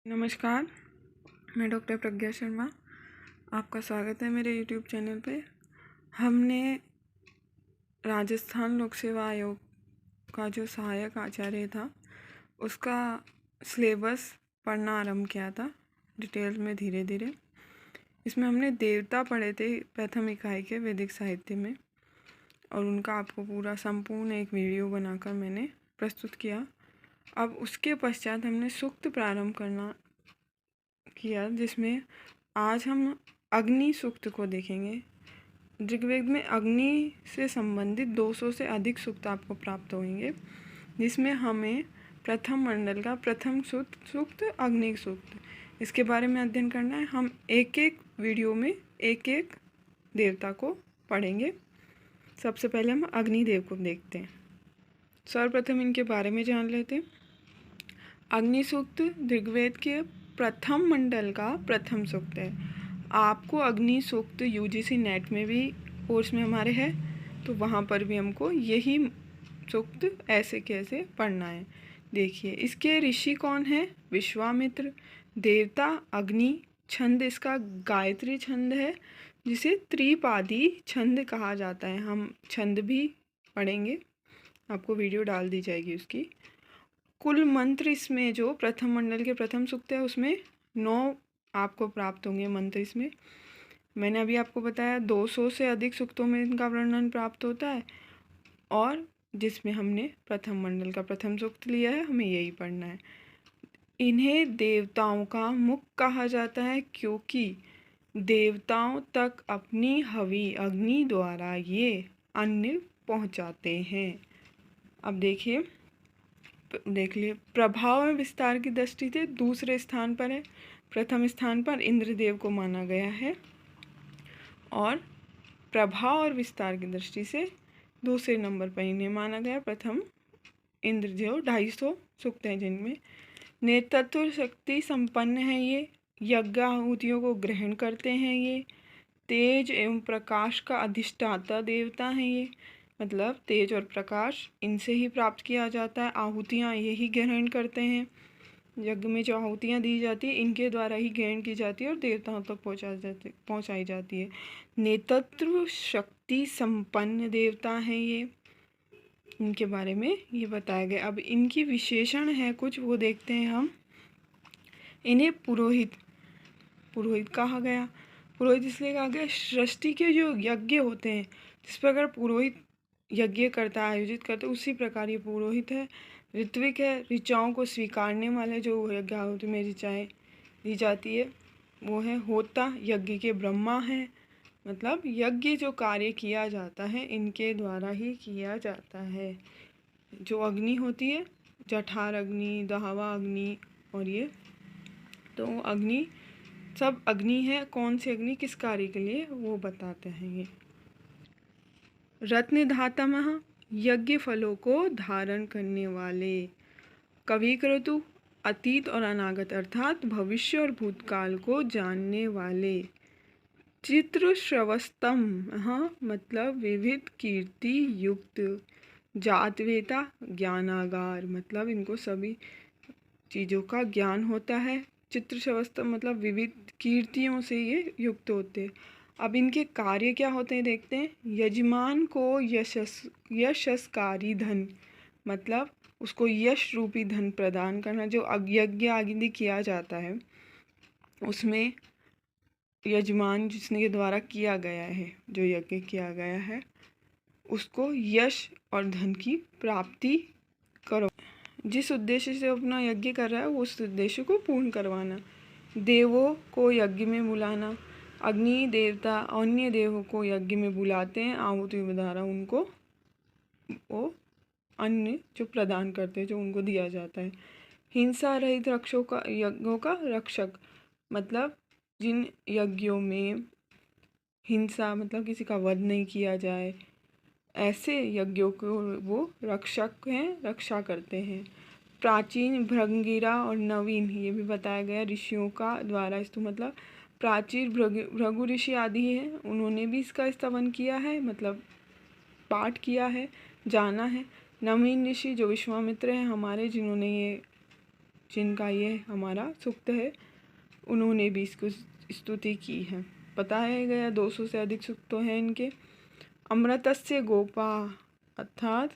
नमस्कार, मैं डॉक्टर प्रज्ञा शर्मा। आपका स्वागत है मेरे यूट्यूब चैनल पे। हमने राजस्थान लोक सेवा आयोग का जो सहायक आचार्य था उसका सिलेबस पढ़ना आरंभ किया था डिटेल में धीरे धीरे। इसमें हमने देवता पढ़े थे प्रथम इकाई के वैदिक साहित्य में, और उनका आपको पूरा संपूर्ण एक वीडियो बनाकर मैंने प्रस्तुत किया। अब उसके पश्चात हमने सूक्त प्रारंभ करना किया, जिसमें आज हम अग्नि सूक्त को देखेंगे। ऋग्वेद में अग्नि से संबंधित 200 से अधिक सूक्त आपको प्राप्त होंगे, जिसमें हमें प्रथम मंडल का प्रथम सूक्त अग्नि सूक्त, इसके बारे में अध्ययन करना है। हम एक एक वीडियो में एक एक देवता को पढ़ेंगे। सबसे पहले हम अग्निदेव को देखते हैं। सर्वप्रथम इनके बारे में जान लेते हैं। अग्नि सूक्त ऋग्वेद के प्रथम मंडल का प्रथम सूक्त है। आपको अग्नि सूक्त यूजीसी नेट में भी कोर्स में हमारे है, तो वहाँ पर भी हमको यही सूक्त ऐसे कैसे पढ़ना है। देखिए, इसके ऋषि कौन है? विश्वामित्र। देवता अग्नि। छंद इसका गायत्री छंद है, जिसे त्रिपादी छंद कहा जाता है। हम छंद भी पढ़ेंगे, आपको वीडियो डाल दी जाएगी उसकी। कुल मंत्र इसमें जो प्रथम मंडल के प्रथम सूक्त है उसमें 9 आपको प्राप्त होंगे मंत्र। इसमें मैंने अभी आपको बताया 200 से अधिक सूक्तों में इनका वर्णन प्राप्त होता है, और जिसमें हमने प्रथम मंडल का प्रथम सूक्त लिया है, हमें यही पढ़ना है। इन्हें देवताओं का मुख कहा जाता है, क्योंकि देवताओं तक अपनी हवि अग्नि द्वारा ये अन्न पहुँचाते हैं। अब देखिए, देख लिए, प्रभाव में विस्तार की दृष्टि से दूसरे स्थान पर है। प्रथम स्थान पर इंद्रदेव को माना गया है, और प्रभाव और विस्तार की दृष्टि से दूसरे नंबर पर इन्हें माना गया। प्रथम इंद्रदेव 250 सूक्त हैं, जिनमें नेतृत्व शक्ति संपन्न है। ये यज्ञ आहुतियों को ग्रहण करते हैं। ये तेज एवं प्रकाश का अधिष्ठाता देवता हैं। ये मतलब तेज और प्रकाश इनसे ही प्राप्त किया जाता है। आहुतियाँ यही ग्रहण करते हैं। यज्ञ में जो आहुतियाँ दी जाती है इनके द्वारा ही ग्रहण की जाती है और देवताओं तक पहुँचाई जाती है। नेतृत्व शक्ति संपन्न देवता हैं ये, इनके बारे में ये बताया गया। अब इनकी विशेषण है कुछ, वो देखते हैं हम। इन्हें पुरोहित कहा गया। पुरोहित इसलिए कहा गया, सृष्टि के जो यज्ञ होते हैं जिस प्रकार पुरोहित यज्ञ करता है, आयोजित करता है, उसी प्रकार ये पुरोहित है। ऋत्विक है, ऋचाओं को स्वीकारने वाले, जो यज्ञ आहुति में ऋचाएँ दी जाती है वो है होता। यज्ञ के ब्रह्मा हैं, मतलब यज्ञ जो कार्य किया जाता है इनके द्वारा ही किया जाता है। जो अग्नि होती है, जठार अग्नि, दहावा अग्नि, और ये तो अग्नि सब अग्नि है। कौन सी अग्नि किस कार्य के लिए वो बताते हैं। ये रत्न धातमः, यज्ञ फलों को धारण करने वाले। कविक्रतु, अतीत और अनागत अर्थात भविष्य और भूतकाल को जानने वाले। चित्रश्रवस्तम, हाँ मतलब विविध कीर्ति युक्त। जातवेता, ज्ञानागार, मतलब इनको सभी चीज़ों का ज्ञान होता है। चित्रश्रवस्तम मतलब विविध कीर्तियों से ये युक्त होते हैं। अब इनके कार्य क्या होते हैं देखते हैं। यजमान को यशस्कारी धन, मतलब उसको यश रूपी धन प्रदान करना। जो यज्ञ आदि किया जाता है उसमें यजमान जिसने के द्वारा किया गया है, जो यज्ञ किया गया है, उसको यश और धन की प्राप्ति करो। जिस उद्देश्य से अपना यज्ञ कर रहा है उस उद्देश्य को पूर्ण करवाना। देवों को यज्ञ में बुलाना। अग्नि देवता अन्य देवों को यज्ञ में बुलाते हैं, आहुति द्वारा उनको वो अन्न जो प्रदान करते हैं, जो उनको दिया जाता है। हिंसा रहित यज्ञों का रक्षक, मतलब जिन यज्ञों में हिंसा मतलब किसी का वध नहीं किया जाए, ऐसे यज्ञों को वो रक्षक हैं, रक्षा करते हैं। प्राचीन, भृंगिरा और नवीन, ये भी बताया गया ऋषियों का द्वारा। इसको मतलब प्राचीन भृगु ऋषि आदि हैं, उन्होंने भी इसका स्तवन किया है, मतलब पाठ किया है, जाना है। नवीन ऋषि जो विश्वामित्र हैं हमारे, जिन्होंने ये जिनका ये हमारा सूक्त है, उन्होंने भी इसको स्तुति की है। बताया गया 200 से अधिक सूक्तों हैं इनके। अमृतस्य गोपा अर्थात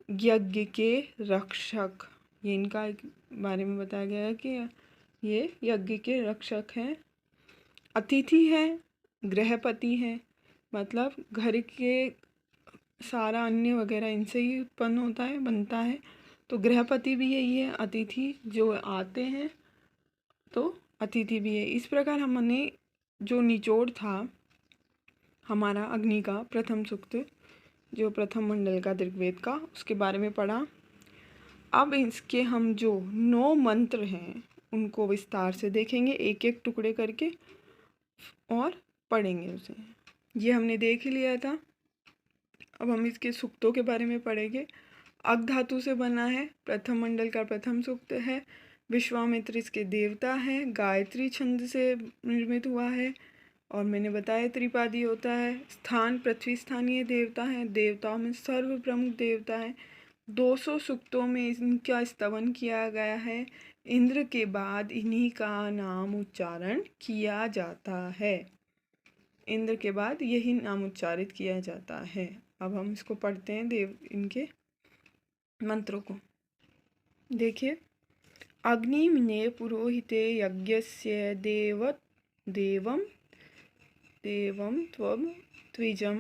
यज्ञ के रक्षक, ये इनका बारे में बताया गया है कि ये यज्ञ के रक्षक हैं। अतिथि हैं, गृहपति हैं, मतलब घर के सारा अन्न वगैरह इनसे ही उत्पन्न होता है, बनता है। तो गृहपति भी यही है, अतिथि जो आते हैं तो अतिथि भी है। इस प्रकार हमने जो निचोड़ था हमारा अग्नि का प्रथम सूक्त, जो प्रथम मंडल का ऋग्वेद का, उसके बारे में पढ़ा। अब इसके हम जो 9 मंत्र हैं उनको विस्तार से देखेंगे, एक एक टुकड़े करके, और पढ़ेंगे उसे। ये हमने देख ही लिया था। अब हम इसके सूक्तों के बारे में पढ़ेंगे। अग धातु से बना है, प्रथम मंडल का प्रथम सूक्त है। विश्वामित्र इसके देवता है, गायत्री छंद से निर्मित हुआ है, और मैंने बताया त्रिपादी होता है। स्थान पृथ्वी स्थानीय देवता है, देवताओं में सर्व प्रमुख देवता है। 200 सूक्तों में इनका स्तवन किया गया है। इंद्र के बाद इन्हीं का नाम उच्चारण किया जाता है। इंद्र के बाद यही नाम उच्चारित किया जाता है। अब हम इसको पढ़ते हैं, देव इनके मंत्रों को देखिए। अग्निमिने पुरोहिते यज्ञस्य देवं त्वं त्विजं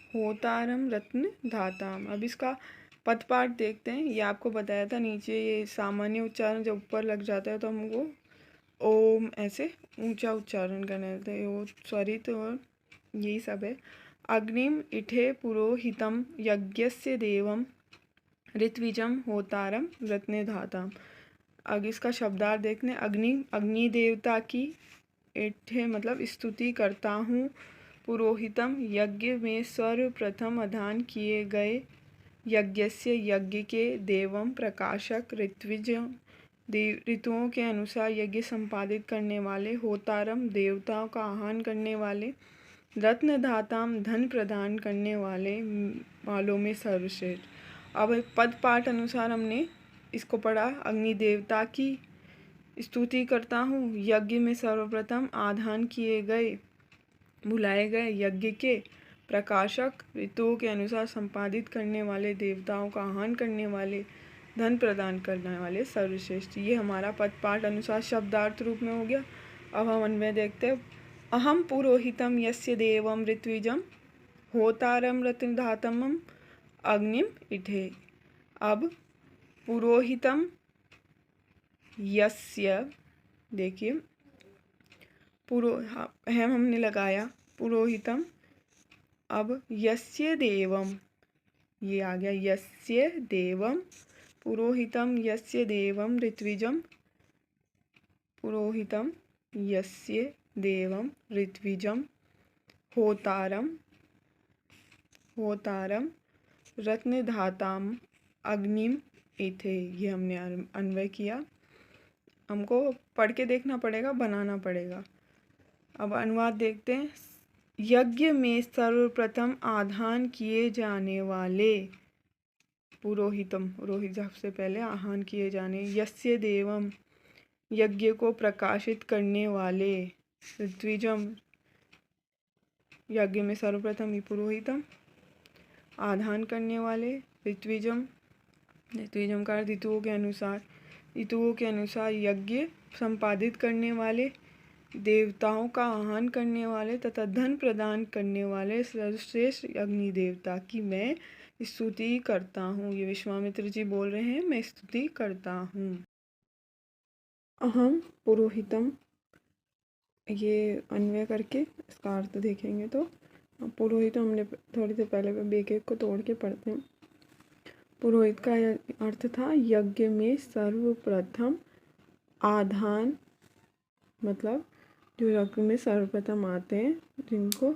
होतारम रत्न धाताम। अब इसका पदपाठ देखते हैं। ये आपको बताया था, नीचे ये सामान्य उच्चारण जब ऊपर लग जाता है तो हमको ओम ऐसे ऊंचा उच्चारण करना रहता है। सॉरी, तो यही सब है। अग्निम इठे पुरोहितम यज्ञस्य देवम ऋत्विजम होतारम रत्ने धाताम। अब इसका शब्दार्थ देखने। अग्नि देवता की, इठे मतलब स्तुति करता हूँ। पुरोहितम यज्ञ में सर्वप्रथम अधान किए गए, यज्ञस्य यज्ञ के, देवम प्रकाशक, ऋत्विज ऋतुओं के अनुसार यज्ञ संपादित करने वाले, होतारम देवताओं का आह्वान करने वाले, रत्न धाताम धन प्रदान करने वालों में सर्वश्रेष्ठ। अब पद पाठ अनुसार हमने इसको पढ़ा। अग्नि देवता की स्तुति करता हूँ, यज्ञ में सर्वप्रथम आधान किए गए, बुलाए गए यज्ञ के, प्रकाशक, ऋतुओं के अनुसार संपादित करने वाले, देवताओं का आह्वान करने वाले, धन प्रदान करने वाले, सर्वश्रेष्ठ। ये हमारा पद पाठ अनुसार शब्दार्थ रूप में हो गया। अब हम अन्वय देखते हैं। अहम पुरोहितम यस्य देवम ऋत्विजम होतारम रत्नधातमम अग्निम इठे। अब पुरोहितम यस्य, देखिए हम हमने लगाया पुरोहितम। अब यस्य देवम, ये आ गया यस्य देवम, पुरोहितम यस्य देवम ऋत्विजम, पुरोहितम यस्य देवम ऋत्विजम होतारम रत्नधाताम अग्निम इथे। ये हमने अन्वय किया। हमको पढ़ के देखना पड़ेगा, बनाना पड़ेगा। अब अनुवाद देखते हैं। यज्ञ में सर्वप्रथम आधान किए जाने वाले, पुरोहितम, पुरोहित सबसे पहले आह्वान किए जाने, यस्य देवम यज्ञ को प्रकाशित करने वाले, ऋत्विजम यज्ञ में सर्वप्रथम ही पुरोहितम, आधान करने वाले, ऋत्विजम का ऋतुओं के अनुसार यज्ञ संपादित करने वाले, देवताओं का आह्वान करने वाले तथा धन प्रदान करने वाले सर्वश्रेष्ठ अग्नि देवता की मैं स्तुति करता हूँ। ये विश्वामित्र जी बोल रहे हैं, मैं स्तुति करता हूँ। अहम पुरोहितम, ये अन्वय करके इसका अर्थ देखेंगे। तो पुरोहितम हमने थोड़ी देर पहले एक एक को तोड़ के पढ़ते हैं। पुरोहित का अर्थ था यज्ञ में सर्वप्रथम आधान, मतलब जो यज्ञ में सर्वप्रथम आते हैं, जिनको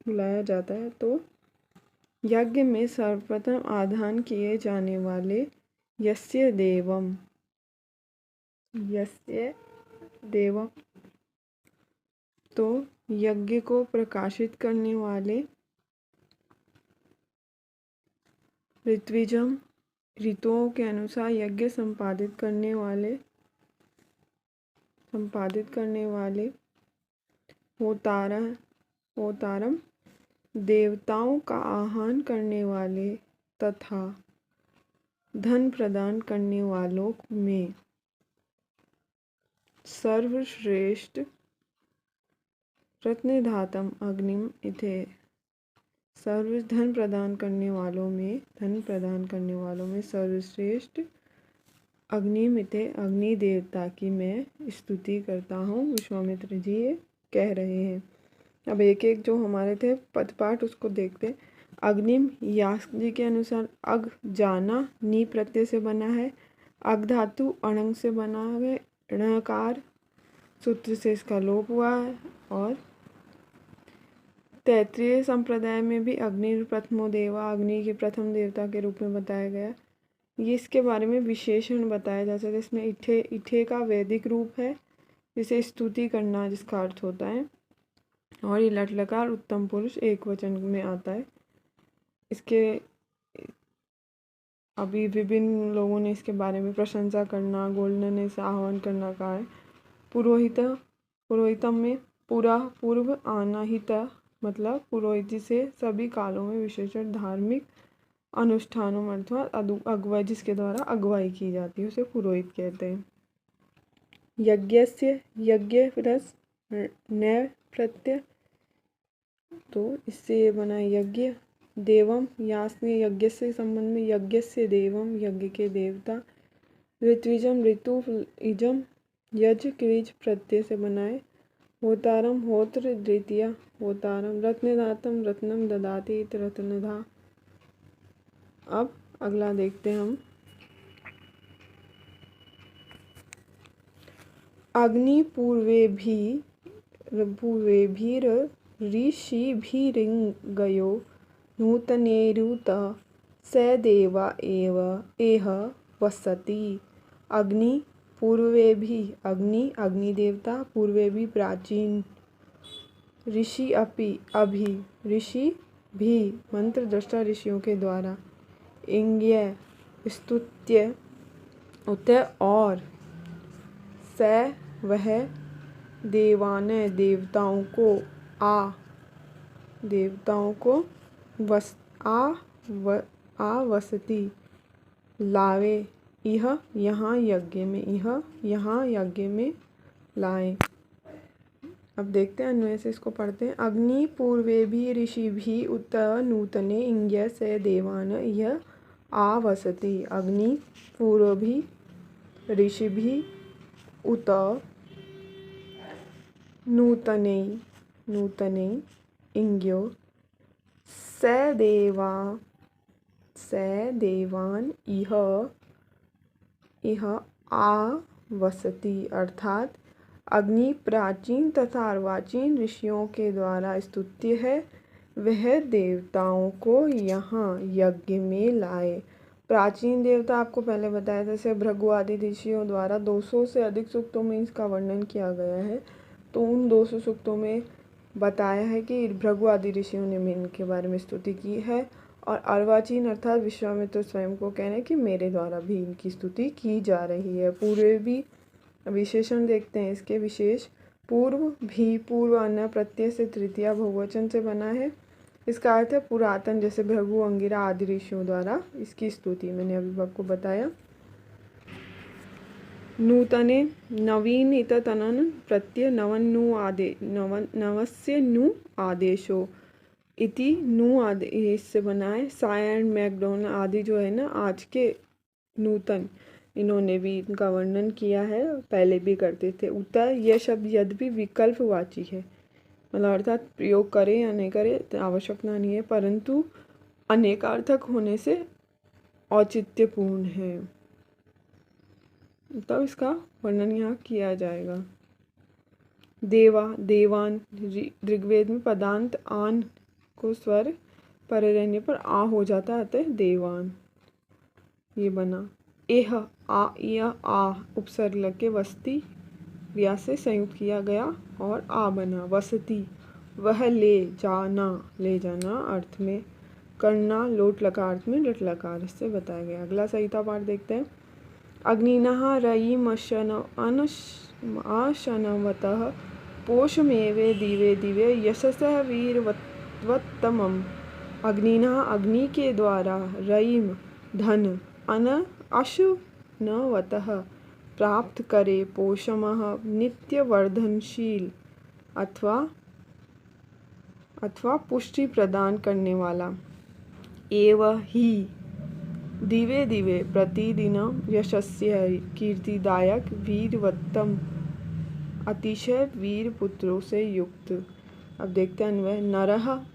बुलाया जाता है। तो यज्ञ में सर्वप्रथम आधान किए जाने वाले, यस्य देवम तो यज्ञ को प्रकाशित करने वाले, ऋत्विजम ऋतुओं के अनुसार यज्ञ संपादित करने वाले होतारम देवताओं का आह्वान करने वाले तथा धन प्रदान करने वालों में सर्वश्रेष्ठ रत्नधातम अग्निम इथे धन प्रदान करने वालों में सर्वश्रेष्ठ अग्निमिते अग्नि देवता की मैं स्तुति करता हूँ। विश्वामित्र जी ये कह रहे हैं। अब एक एक जो हमारे थे पदपाठ उसको देखते। अग्निम यास्क जी के अनुसार अग जाना नी प्रत्यय से बना है। अग धातु अणंग से बना है। णकार सूत्र से इसका लोप हुआ है। और तैत्रीय संप्रदाय में भी अग्नि प्रथमो देवा अग्नि के प्रथम देवता के रूप में बताया गया। ये इसके बारे में विशेषण बताया जा सकता है। इसमें इठे का वैदिक रूप है जिसे स्तुति करना जिसका अर्थ होता है। और ये लट लकार उत्तम पुरुष एक वचन में आता है। इसके अभी विभिन्न लोगों ने इसके बारे में प्रशंसा करना गोल्डन ने से आह्वान करना कहा है। पुरोहितम में पूर्व आनाहित मतलब पुरोहित से सभी कालों में विशेषण धार्मिक अनुष्ठानों में अर्थात अगुवाई जिसके द्वारा अगुवाई की जाती है उसे पुरोहित कहते हैं। यज्ञस्य यज्ञ रस नय प्रत्यय तो इससे ये बना यज्ञ। देवम यास्ने यज्ञ से संबंध में यज्ञ से देवम यज्ञ के देवता। ऋत्विजम ऋतु इजम यज क्रीज प्रत्यय से बनाए। होतारम होत्र द्वितीय होतारम रत्नदातम रत्नम ददाति रत्नधा। अब अगला देखते हैं हम। अग्नि पूर्वेभिर ऋषिभिरिंगयो नूतनेरुत स देवा एव एह वसति। अग्नि अग्निदेवता पूर्वे भी प्राचीन ऋषि ऋषि भी मंत्र दृष्टा ऋषियों के द्वारा इंग्य स्तुत्य उत और स वह देवान देवताओं को वसती लावे यहाँ यज्ञ में लाए। अब देखते हैं अन्वय से इसको पढ़ते हैं। अग्नि पूर्वे भी ऋषि भी उत नूतने इंग्य से देवान यह आवसति। अग्नि पूर्व भी ऋषि भी उत नूतने इंग्यो स देवान इह आवसति। अर्थात अग्नि प्राचीन तथा अर्वाचीन ऋषियों के द्वारा स्तुत्य है। वह देवताओं को यहाँ यज्ञ में लाए। प्राचीन देवता आपको पहले बताया जैसे भृगु आदि ऋषियों द्वारा 200 से अधिक सूक्तों में इसका वर्णन किया गया है। तो उन 200 सूक्तों में बताया है कि भृगु आदि ऋषियों ने इनके बारे में स्तुति की है। और अर्वाचीन अर्थात विश्वामित्र स्वयं को कहने कि मेरे द्वारा भी इनकी स्तुति की जा रही है। पूर्व भी विशेषण देखते हैं इसके विशेष। पूर्व अन्य प्रत्यय से तृतीया बहुवचन से बना है। इसका अर्थ है पुरातन जैसे भृगु अंगिरा आदि ऋषियों द्वारा इसकी स्तुति मैंने अभी आपको बताया। नूतने नवीन इततनन प्रत्यय नवस्य नु आदेशो इति नु आदेश से बनाए। सायन मैकडोनल्ड आदि जो है ना आज के नूतन इन्होंने भी इनका वर्णन किया है पहले भी करते थे। उत्तर यह शब्द यद्यपि विकल्पवाची है मतलब अर्थात प्रयोग करें या नहीं करें आवश्यकता नहीं है परंतु अनेकार्थक होने से औचित्यपूर्ण है तब इसका वर्णन यहाँ किया जाएगा। देवान ऋग्वेद में पदांत आन को स्वर पर रहने पर आ हो जाता अतः देवान ये बना। यह आ उपसर्ग लग के वस्ती व्या से संयुक्त किया गया और आ बना। वसती वह ले जाना अर्थ में। करना लोट लकार में लट लकार से बताया गया। अगला संहिता पाठ देखते हैं। अग्निनः रयिमशनवतः पोषमेवे दिवे दिवे यशसः वीरवत्तमम्। अग्निनः अग्नि के द्वारा रयिम धन अन अशनवतः प्राप्त करे पोषमः नित्यवर्धनशील अथवा पुष्टि प्रदान करने वाला एव ही दिवे दिवे प्रतिदिन यशस्य कीर्तिदायक वीरवत्तम अतिशय वीर पुत्रों से युक्त। अब देखते हैं अन्वय। नरः,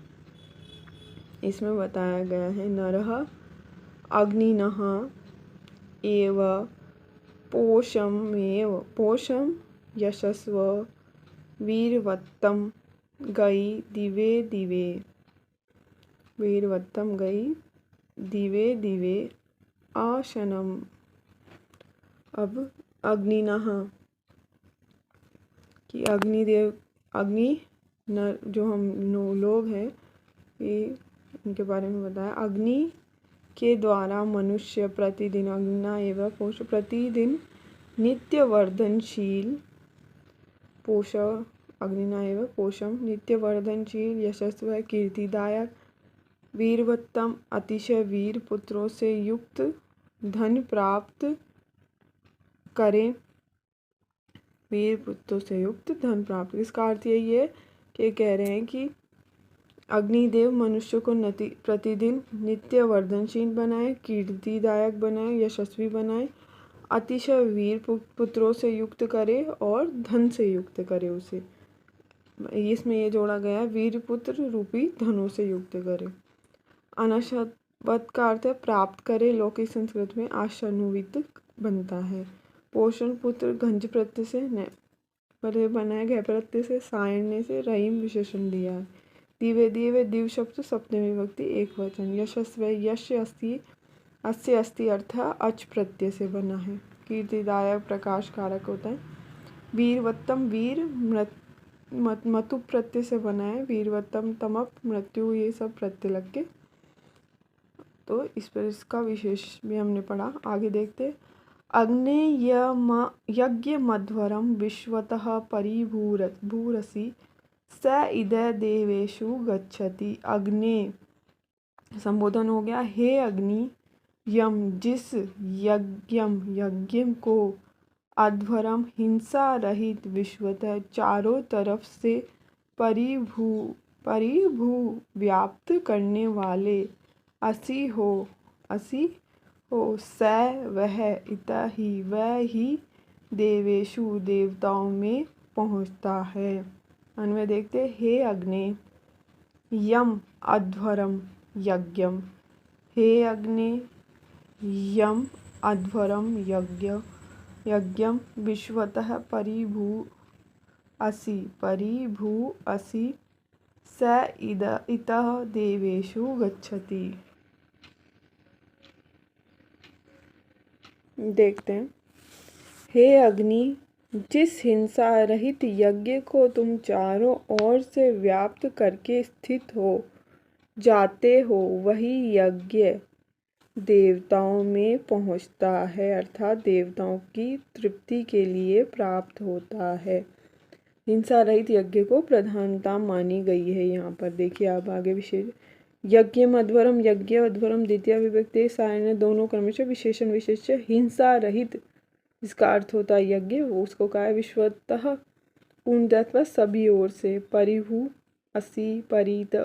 इसमें बताया गया है नरः अग्निनः एव पोषम यशस्व वीरवत्तम गई दिवे दिवे वीरवत्तम गई दिवे दिवे आशनम। अब अग्निनः कि अग्निदेव अग्नि नर जो हम लोग हैं ये इनके बारे में बताया। अग्नि के द्वारा मनुष्य प्रतिदिन अग्निना एवं पोष प्रतिदिन नित्य वर्धनशील पोष अग्निना एवं पोषम नित्य वर्धनशील यशस्व कीर्तिदायक वीरवत्तम अतिशय वीर पुत्रों से युक्त धन प्राप्त करें। वीर पुत्रों से युक्त धन प्राप्त, इसका अर्थ यही है कि कह रहे हैं कि अग्निदेव मनुष्य को प्रतिदिन नित्य वर्धनशील बनाए, कीर्तिदायक बनाए, यशस्वी बनाए, अतिशय वीर पुत्रों से युक्त करे और धन से युक्त करे उसे। इसमें ये जोड़ा गया वीर पुत्र रूपी धनों से युक्त करे। अनशवत का अर्थ है प्राप्त करे, लौकिक संस्कृत में आशनुवित बनता है। पोषण पुत्र घंज प्रत्यय से बनाया गया प्रत्यय से सायण्य से रहीम विशेषण दिया है। दिवे दिवे दिव शब्द सप्तमी विभक्ति एक वचन। यशस्व यश अस्य अस्ति अर्थ अच प्रत्यय से बना है। कीर्तिदायक प्रकाश कारक होता है। वीरवत्तम वीर मतु प्रत्यय से बना है। वीरवत्तम तमप मृत्यु ये सब प्रत्यय लग के तो इस पर इसका विशेष भी हमने पढ़ा। आगे देखते। अग्ने यज्ञ मध्वरम विश्वतः परिभूरसि स इद देवेषु गच्छति। अग्ने संबोधन हो गया। हे अग्नि, यम जिस यज्ञ को अध्वरम हिंसा रहित विश्वतः चारों तरफ से परिभू व्याप्त करने वाले असी हो स वह इत ही वह ही देवेशु देवताओं में पहुँचता है। अन्वय देखते। हे अग्नि यम अध्वरम यज्ञम। हे अग्नि यम अध्वरम यज्ञम विश्वतः परिभू असी स इतः देवेषु गच्छति। देखते हैं। हे अग्नि, जिस हिंसा रहित यज्ञ को तुम चारों ओर से व्याप्त करके स्थित हो जाते हो वही यज्ञ देवताओं में पहुँचता है, अर्थात देवताओं की तृप्ति के लिए प्राप्त होता है। हिंसा रहित यज्ञ को प्रधानता मानी गई है। यहाँ पर देखिए आप आगे विशेष यज्ञ अध्वरम यज्ञ अध्वरम द्वितीय विभक्ति सायण्य दोनों क्रमशः विशेषण विशेष्य हिंसा रहित इसका अर्थ होता है यज्ञ। वो उसको कहा है विश्वतः पूर्णतः सभी ओर से। परिभू असी परित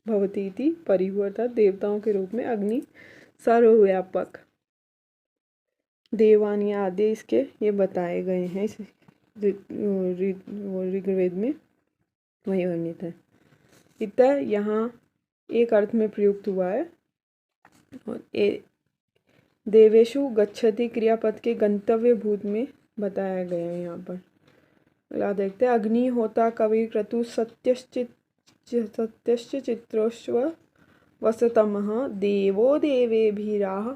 भवती परिभू अर्थात देवताओं के रूप में अग्नि सर्वव्यापक देवानी आदि इसके ये बताए गए हैं इस ऋग्वेद में वही वर्णित है। इत यहाँ एक अर्थ में प्रयुक्त हुआ है। देवेशु गच्छति क्रियापद के गंतव्य भूत में बताया गया है। यहाँ पर याद देखते हैं। अग्नि होता कवि क्रतु सत्यश्च चित्रोश्व वसतमः देवो देवेभिराह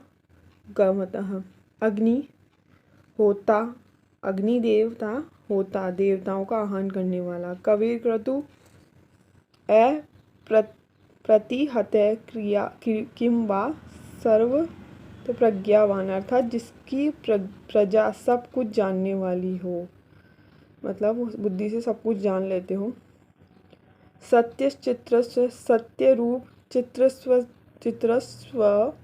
गमतः। अग्नि होता अग्निदेवता होता देवताओं का आह्वान करने वाला। कवि क्रतु प्रतिहते क्रिया किम वा सर्व तो प्रज्ञावान, अर्थात जिसकी प्रजा सब कुछ जानने वाली हो, मतलब उस बुद्धि से सब कुछ जान लेते हो। सत्य चित्रस्व, सत्य रूप, चित्रस्व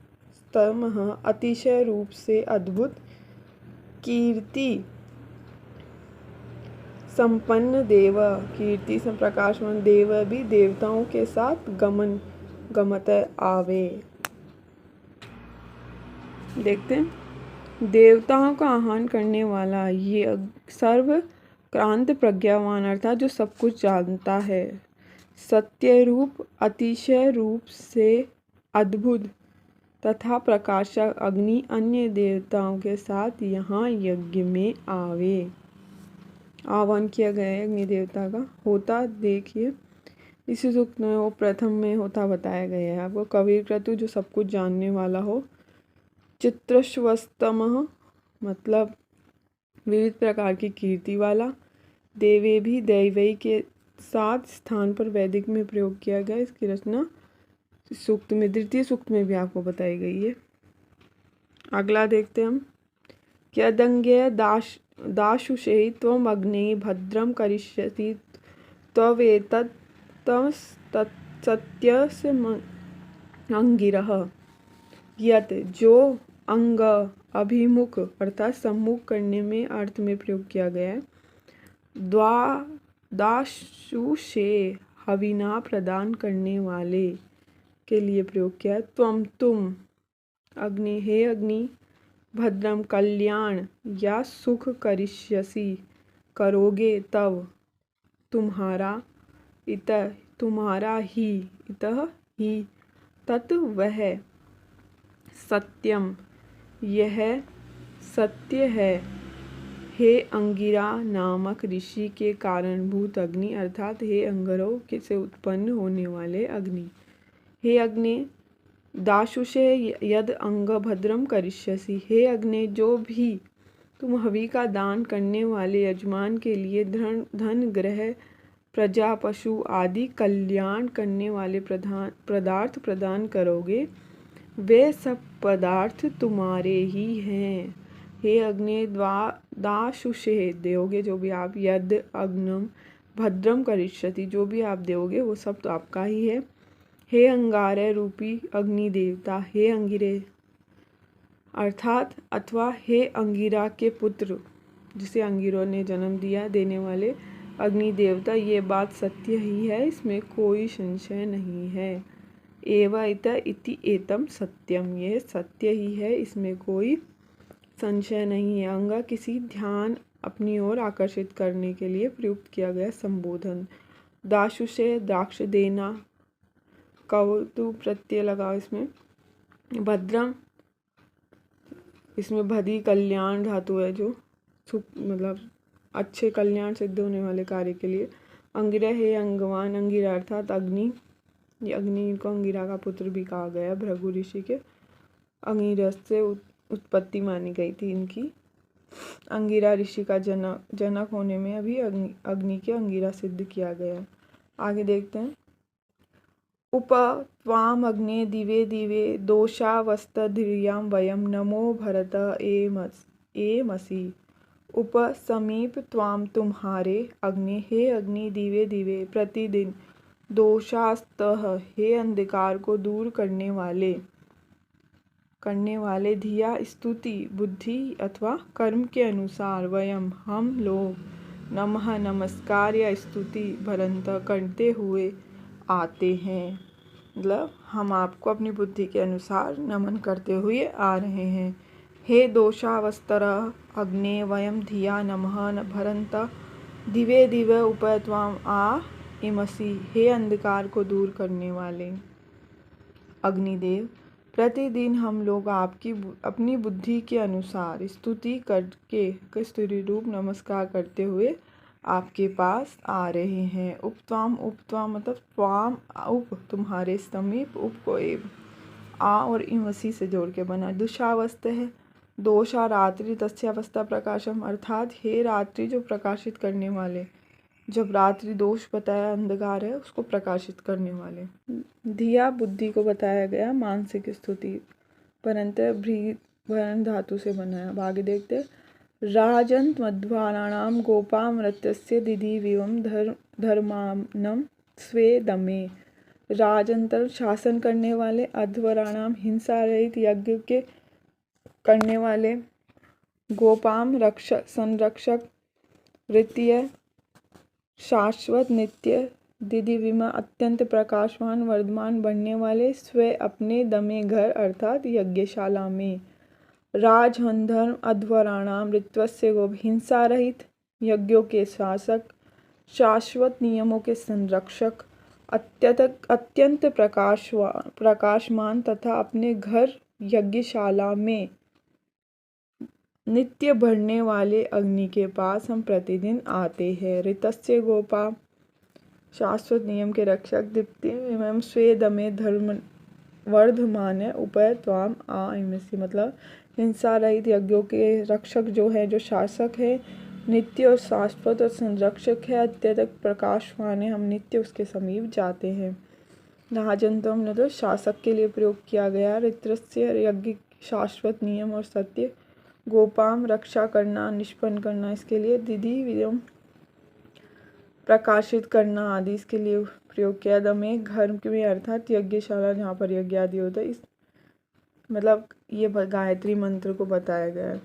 तमः, अतिशय रूप से अद्भुत, कीर्ति संपन्न देव, कीर्ति से प्रकाशमान देव भी देवताओं के साथ गमत आवे। देखते हैं, देवताओं का आह्वान करने वाला, ये सर्व क्रांत प्रज्ञावान, अर्थात जो सब कुछ जानता है। सत्य रूप, अतिशय रूप से अद्भुत तथा प्रकाशक अग्नि अन्य देवताओं के साथ यहाँ यज्ञ में आवे। आह्वान किया गया है अग्नि देवता का। होता देखिए इसी सूक्त में वो प्रथम में होता बताया गया है आपको। कबीर क्रतु, जो सब कुछ जानने वाला हो। चित्रश्वस्तमः, मतलब विविध प्रकार की कीर्ति वाला। देवे भी, दैवई के साथ स्थान पर वैदिक में प्रयोग किया गया। इसकी रचना सूक्त में, द्वितीय सूक्त में भी आपको बताई गई है। अगला देखते हैं हम। यदंग्य दाशुषे त्वम अग्ने भद्रम करिष्यसि त्ववेतत् सत्यस्य अंगिरः। यत, जो, अंग अभिमुख अर्थात सम्मुख करने में अर्थ में प्रयोग किया गया है। दाशुषे हविना प्रदान करने वाले के लिए प्रयोग किया है। त्वम, तुम, अग्नि, हे अग्नि, भद्रम कल्याण या सुख, करिष्यसि करोगे, तव तुम्हारा, इतः तुम्हारा ही, इतः ही, तत् वह, सत्यम यह सत्य है, हे अंगिरा नामक ऋषि के कारणभूत अग्नि, अर्थात हे अंगरों से उत्पन्न होने वाले अग्नि। हे अग्नि दाशुषे यद अंग भद्रम करिष्यसि, हे अग्नि जो भी तुम हवि का दान करने वाले यजमान के लिए धन ग्रह प्रजा पशु आदि कल्याण करने वाले पदार्थ प्रदान करोगे, वे सब पदार्थ तुम्हारे ही हैं। हे अग्नि दाशुषे दोगे जो भी आप, यद अग्नम भद्रम करिष्यति जो भी आप दोगे वो सब तो आपका ही है। हे अंगारय रूपी अग्नि देवता, हे अंगिरे अर्थात अथवा हे अंगिरा के पुत्र, जिसे अंगिरों ने जन्म दिया देने वाले अग्नि देवता, ये बात सत्य ही है, इसमें कोई संशय नहीं है। एव इत इति एतम सत्यम, यह सत्य ही है, इसमें कोई संशय नहीं है। अंग किसी ध्यान अपनी ओर आकर्षित करने के लिए प्रयुक्त किया गया संबोधन। दाशुषे द्राक्ष देना, कवतु प्रत्यय लगाओ इसमें। भद्रम, इसमें भदी कल्याण धातु है, जो मतलब अच्छे कल्याण सिद्ध होने वाले कार्य के लिए। अंगिरा, हे अंगवान, अंगिरा अर्थात अग्नि, ये अग्नि को अंगिरा का पुत्र भी कहा गया। भृगु ऋषि के अंगिरस से उत्पत्ति मानी गई थी इनकी। अंगिरा ऋषि का जनक होने में अभी अग्नि के अंगिरा सिद्ध किया गया। आगे देखते हैं। उप त्वाम अग्ने दिवे दिवे दोषावस्तधिर्याम वयम नमो भरत एमसि। उप समीप त्वाम तुम्हारे अग्नि, हे अग्नि दिवे दिवे प्रतिदिन, दोषास्तः हे अंधकार को दूर करने वाले धिया स्तुति बुद्धि अथवा कर्म के अनुसार, वयम हम लोग, नमः नमस्कार या स्तुति भरंत करते हुए आते हैं, मतलब हम आपको अपनी बुद्धि के अनुसार नमन करते हुए आ रहे हैं। हे दोषावस्तर अग्ने वयम धिया नमः भरंत दिवे दिवे उपत्वाम आ इमसी, हे अंधकार को दूर करने वाले अग्निदेव, प्रतिदिन हम लोग आपकी अपनी बुद्धि के अनुसार स्तुति करके स्तुति रूप नमस्कार करते हुए आपके पास आ रहे हैं। उपत्वाम मतलब त्वाम उप तुम्हारे समीप, उप को एव आ और इमसी से जोड़ के बना। दुषावस्थ है, दोषा रात्रि तस्यावस्था प्रकाशम, अर्थात हे रात्रि जो प्रकाशित करने वाले, जब रात्रि दोष बताया अंधकार है उसको प्रकाशित करने वाले। धिया बुद्धि को बताया गया मानसिक स्तुति, परंत भ्रीभरण धातु से बना है। अब आगे देखते। राजन्त मध्वानाम गोपामृतस्य दिदिविवं धर्मानम स्वे दमे। राजंतर शासन करने वाले, अध्वराणाम हिंसा रहित यज्ञ के करने वाले, गोपाम रक्षक संरक्षक, ऋतीय शाश्वत नित्य, दिदिविमा अत्यंत प्रकाशवान वर्धमान बढ़ने वाले, स्वे अपने दमे घर अर्थात यज्ञशाला में। राजहंधर्म अध्वराणाम ऋत्वस्य गोप हिंसा रहित यज्ञों के शासक, शाश्वत नियमों के संरक्षक, अत्यंत प्रकाशमान तथा अपने घर यज्ञशाला में नित्य बढ़ने वाले अग्नि के पास हम प्रतिदिन आते हैं। ऋतस्य गोपा शाश्वत नियम के रक्षक, दीप्ति एवं स्वेद में धर्म वर्धमान उपय त्वाम आइमसी, मतलब हिंसा रहित यज्ञों के रक्षक जो है, जो शासक है, नित्य और शाश्वत और संरक्षक है, अत्यधिक प्रकाशवान है, हम नित्य उसके समीप जाते हैं। राजंतम ने तो शासक के लिए प्रयोग किया गया। ऋत्रस्य यज्ञ शाश्वत नियम और सत्य, गोपाम रक्षा करना निष्पन्न करना इसके लिए, दिधि विदम प्रकाशित करना आदि इसके लिए प्रयोग किया। दमे घर में अर्थात यज्ञशाला जहाँ पर यज्ञ आदि होता है, इस मतलब ये गायत्री मंत्र को बताया गया है।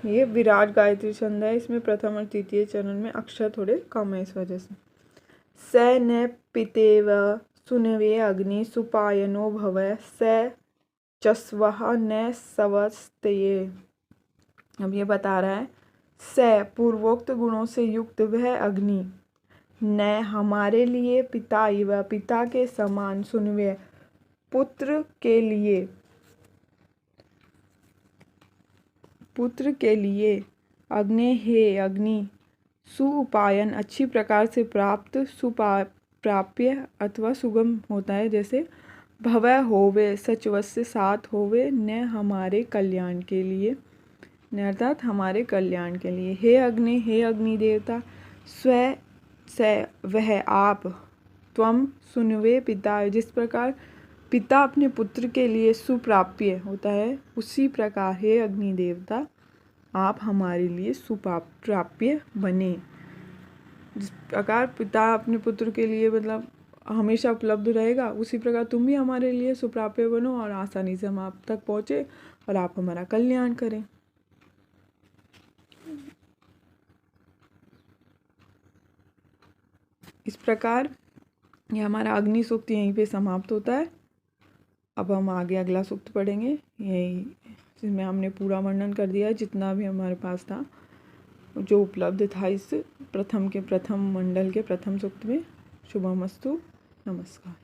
ये विराट गायत्री छंद है, इसमें प्रथम और तृतीय चरण में अक्षर थोड़े कम है इस वजह से। स न पितेव सुनवे अग्नि सुपायनो भव स चस्वः न सवस्तये। अब ये बता रहा है, स पूर्वोक्त गुणों से युक्त वह अग्नि, न हमारे लिए, पिता इव पिता के समान, सुनवे पुत्र के लिए, अग्नि हे अग्नि, सुउपायन अच्छी प्रकार से प्राप्त, सुप्राप्य अथवा सुगम होता है, जैसे भवय होवे सचवस्य साथ होवे, न हमारे कल्याण के लिए, न अर्थात हमारे कल्याण के लिए। हे अग्नि देवता, स्व से वह आप, त्वम सुनवे पिता, जिस प्रकार पिता अपने पुत्र के लिए सुप्राप्य होता है, उसी प्रकार हे अग्नि देवता आप हमारे लिए सुप्राप्य बने। जिस प्रकार पिता अपने पुत्र के लिए मतलब हमेशा उपलब्ध रहेगा, उसी प्रकार तुम भी हमारे लिए सुप्राप्य बनो और आसानी से हम आप तक पहुँचे और आप हमारा कल्याण करें। इस प्रकार ये हमारा अग्नि सूक्त यहीं पे समाप्त होता है। अब हम आगे अगला सूक्त पढ़ेंगे, यही जिसमें हमने पूरा वर्णन कर दिया जितना भी हमारे पास था, जो उपलब्ध था इस प्रथम मंडल के प्रथम सूक्त में। शुभमस्तु, नमस्कार।